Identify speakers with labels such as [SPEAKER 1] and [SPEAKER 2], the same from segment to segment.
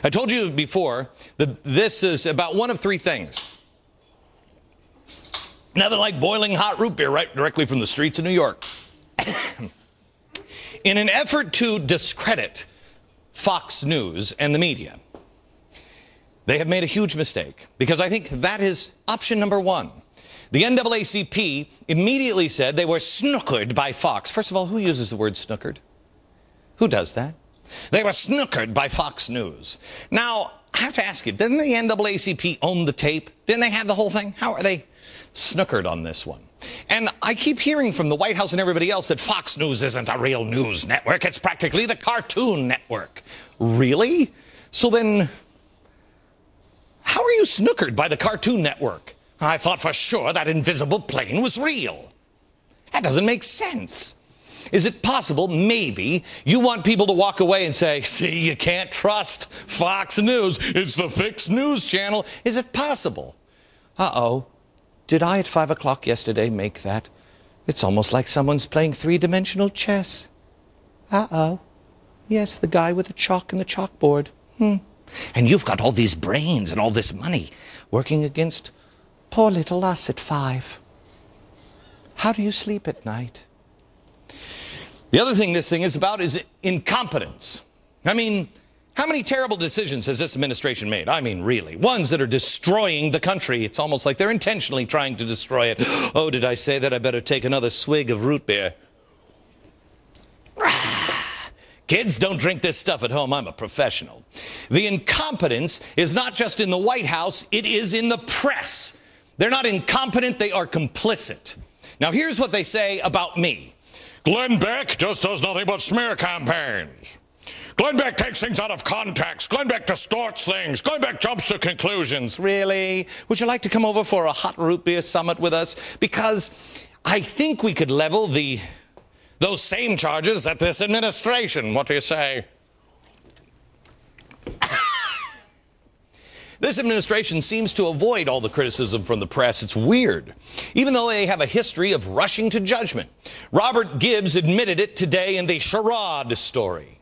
[SPEAKER 1] I told you before that this is about one of three things. Nothing like boiling hot root beer right directly from the streets of New York. In an effort to discredit Fox News and the media, they have made a huge mistake, because I think that is option number one. The NAACP immediately said they were snookered by Fox. First of all, who uses the word snookered? Who does that? They were snookered by Fox News. Now, I have to ask you, didn't the NAACP own the tape? Didn't they have the whole thing? How are they snookered on this one? And I keep hearing from the White House and everybody else that Fox News isn't a real news network. It's practically the Cartoon Network. Really? So then, how are you snookered by the Cartoon Network? I thought for sure that invisible plane was real. That doesn't make sense. Is it possible, maybe, you want people to walk away and say, see, you can't trust Fox News. It's the fixed news channel. Is it possible? Uh-oh. Did I at 5 o'clock yesterday make that? It's almost like someone's playing three-dimensional chess. Uh-oh. Yes, the guy with the chalk and the chalkboard. And you've got all these brains and all this money working against poor little us at 5. How do you sleep at night? The other thing this thing is about is incompetence. I mean, how many terrible decisions has this administration made? I mean, really. Ones that are destroying the country. It's almost like they're intentionally trying to destroy it. Oh, did I say that? I better take another swig of root beer. Kids, don't drink this stuff at home. I'm a professional. The incompetence is not just in the White House. It is in the press. They're not incompetent. They are complicit. Now, here's what they say about me. Glenn Beck just does nothing but smear campaigns. Glenn Beck takes things out of context. Glenn Beck distorts things. Glenn Beck jumps to conclusions. Really? Would you like to come over for a hot root beer summit with us? Because I think we could level those same charges at this administration. What do you say? This administration seems to avoid all the criticism from the press. It's weird, even though they have a history of rushing to judgment. Robert Gibbs admitted it today in the Sherrod story.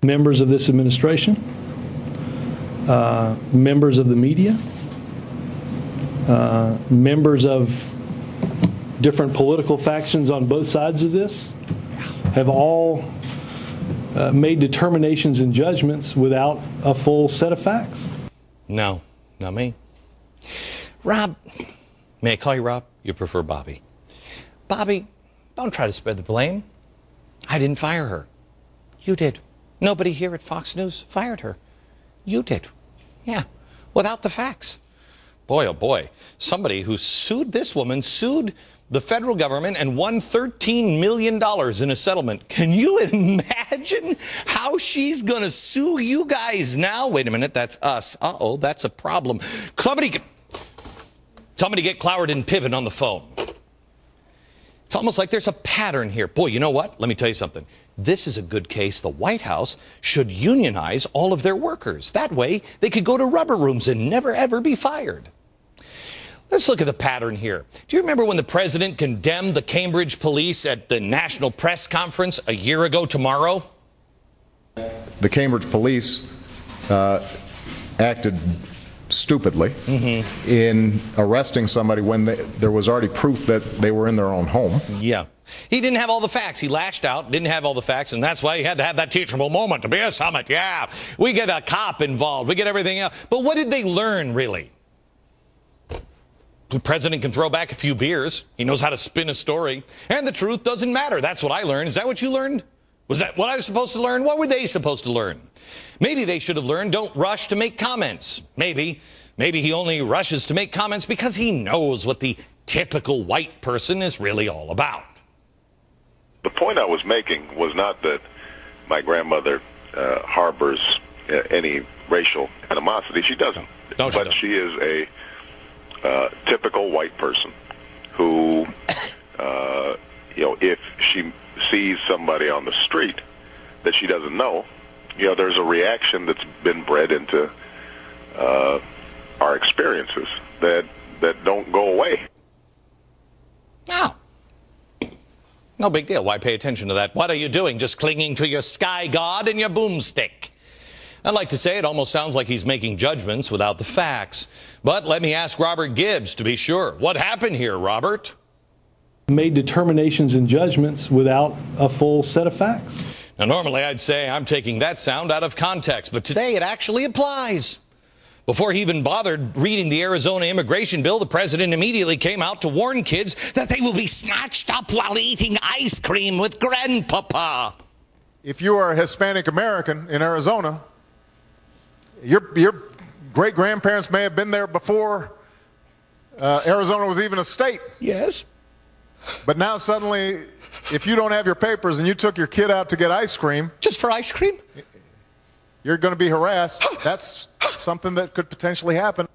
[SPEAKER 2] Members of this administration, members of the media, members of different political factions on both sides of this have all made determinations and judgments without a full set of facts.
[SPEAKER 1] No, not me. Rob, may I call you Rob? You prefer Bobby. Bobby, don't try to spread the blame. I didn't fire her. You did. Nobody here at Fox News fired her. You did. Yeah, without the facts. Boy, oh boy, somebody who sued this woman, sued the federal government and won $13 million in a settlement. Can you imagine how she's going to sue you guys now? Wait a minute, that's us. Uh-oh, that's a problem. Somebody get Cloward and Piven on the phone. It's almost like there's a pattern here. Boy, you know what? Let me tell you something. This is a good case. The White House should unionize all of their workers. That way, they could go to rubber rooms and never, ever be fired. Let's look at the pattern here. Do you remember when the president condemned the Cambridge police at the National Press Conference a year ago tomorrow?
[SPEAKER 3] The Cambridge police acted stupidly in arresting somebody when there was already proof that they were in their own home.
[SPEAKER 1] Yeah. He didn't have all the facts. He lashed out, didn't have all the facts, and that's why he had to have that teachable moment to be a summit. Yeah. We get a cop involved. We get everything else. But what did they learn, really? The president can throw back a few beers. He knows how to spin a story. And the truth doesn't matter. That's what I learned. Is that what you learned? Was that what I was supposed to learn? What were they supposed to learn? Maybe they should have learned don't rush to make comments. Maybe he only rushes to make comments because he knows what the typical white person is really all about.
[SPEAKER 4] The point I was making was not that my grandmother harbors any racial animosity. She doesn't.
[SPEAKER 1] No, she doesn't.
[SPEAKER 4] She is a typical white person who, if she sees somebody on the street that she doesn't know, there's a reaction that's been bred into our experiences that don't go away.
[SPEAKER 1] No big deal. Why pay attention to that? What are you doing? Just clinging to your sky god and your boomstick. I'd like to say it almost sounds like he's making judgments without the facts. But let me ask Robert Gibbs to be sure. What happened here, Robert?
[SPEAKER 2] Made determinations and judgments without a full set of facts.
[SPEAKER 1] Now, normally I'd say I'm taking that sound out of context, but today it actually applies. Before he even bothered reading the Arizona immigration bill, the president immediately came out to warn kids that they will be snatched up while eating ice cream with grandpapa.
[SPEAKER 3] If you are a Hispanic American in Arizona, your great-grandparents may have been there before Arizona was even a state.
[SPEAKER 1] Yes.
[SPEAKER 3] But now suddenly, if you don't have your papers and you took your kid out to get ice cream,
[SPEAKER 1] Just for ice cream?
[SPEAKER 3] you're going to be harassed. That's something that could potentially happen.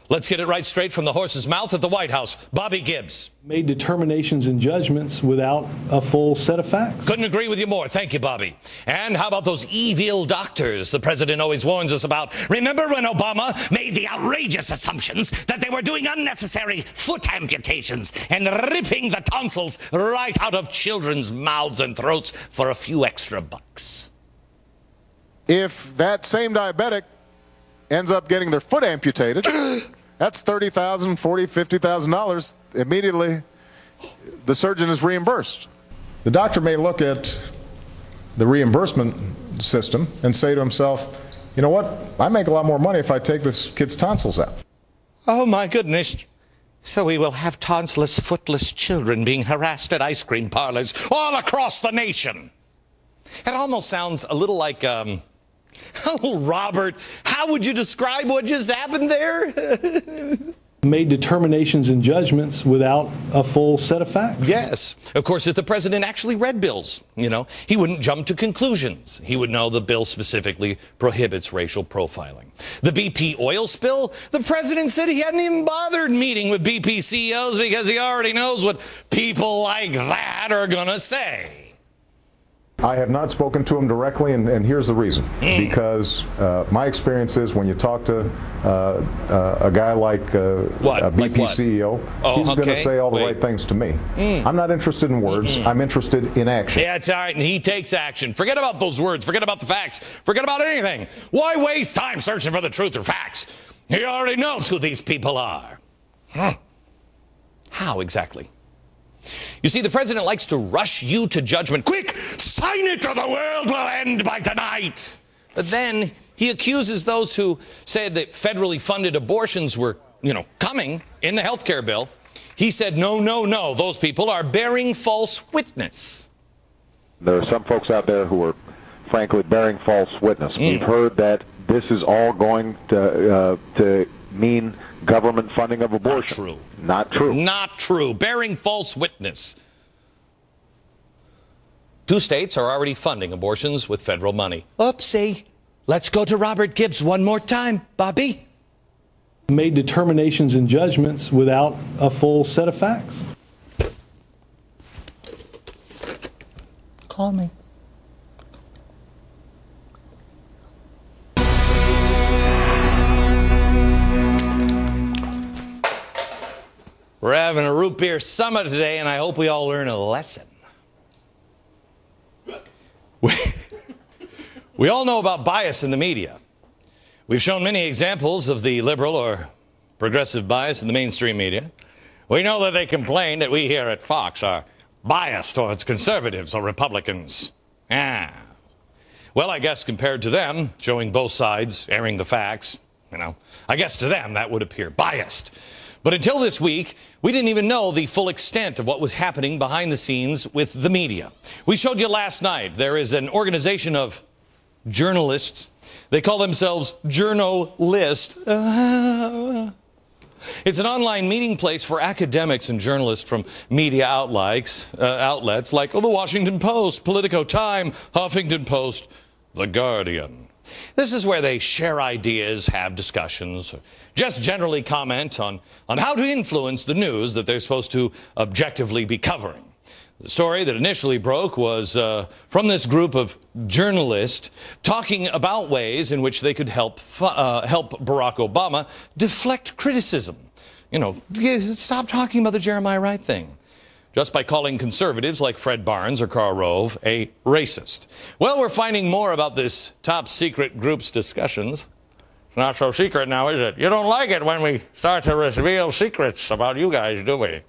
[SPEAKER 1] Let's get it right straight from the horse's mouth at the White House. Bobby Gibbs.
[SPEAKER 2] Made determinations and judgments without a full set of facts.
[SPEAKER 1] Couldn't agree with you more. Thank you, Bobby. And how about those evil doctors the president always warns us about? Remember when Obama made the outrageous assumptions that they were doing unnecessary foot amputations and ripping the tonsils right out of children's mouths and throats for a few extra bucks?
[SPEAKER 3] If that same diabetic ends up getting their foot amputated, that's $30,000, $40,000, $50,000. Immediately, the surgeon is reimbursed. The doctor may look at the reimbursement system and say to himself, you know what, I make a lot more money if I take this kid's tonsils out.
[SPEAKER 1] Oh, my goodness. So we will have tonsiless, footless children being harassed at ice cream parlors all across the nation. It almost sounds a little like, oh, Robert, how would you describe what just happened there?
[SPEAKER 2] Made determinations and judgments without a full set of facts.
[SPEAKER 1] Yes. Of course, if the president actually read bills, he wouldn't jump to conclusions. He would know the bill specifically prohibits racial profiling. The BP oil spill, the president said he hadn't even bothered meeting with BP CEOs because he already knows what people like that are going to say.
[SPEAKER 3] I have not spoken to him directly, and here's the reason. Because my experience is when you talk to a guy like a BP CEO, he's going to say all the right things to me. I'm not interested in words. I'm interested in action.
[SPEAKER 1] Yeah, it's all right, and he takes action. Forget about those words. Forget about the facts. Forget about anything. Why waste time searching for the truth or facts? He already knows who these people are. How exactly? You see, the president likes to rush you to judgment. Quick, sign it or the world will end by tonight. But then he accuses those who said that federally funded abortions were, coming in the health care bill. He said, no, no, no, those people are bearing false witness.
[SPEAKER 5] There are some folks out there who are, frankly, bearing false witness. We've heard that this is all going to mean government funding of abortion.
[SPEAKER 1] Not true.
[SPEAKER 5] Not true.
[SPEAKER 1] Not true. Bearing false witness. 2 states are already funding abortions with federal money. Oopsie. Let's go to Robert Gibbs one more time, Bobby.
[SPEAKER 2] Made determinations and judgments without a full set of facts.
[SPEAKER 1] Call me. We're having a root beer summit today, and I hope we all learn a lesson. We all know about bias in the media. We've shown many examples of the liberal or progressive bias in the mainstream media. We know that they complain that we here at Fox are biased towards conservatives or Republicans. Well, I guess compared to them, showing both sides, airing the facts, I guess to them that would appear biased. But until this week, we didn't even know the full extent of what was happening behind the scenes with the media. We showed you last night there is an organization of journalists. They call themselves Journalist. It's an online meeting place for academics and journalists from media outlets like The Washington Post, Politico, Time, Huffington Post, The Guardian. This is where they share ideas, have discussions, just generally comment on how to influence the news that they're supposed to objectively be covering. The story that initially broke was from this group of journalists talking about ways in which they could help Barack Obama deflect criticism. Stop talking about the Jeremiah Wright thing. just by calling conservatives like Fred Barnes or Karl Rove a racist. Well, we're finding more about this top secret group's discussions. It's not so secret now, is it? You don't like it when we start to reveal secrets about you guys, do we?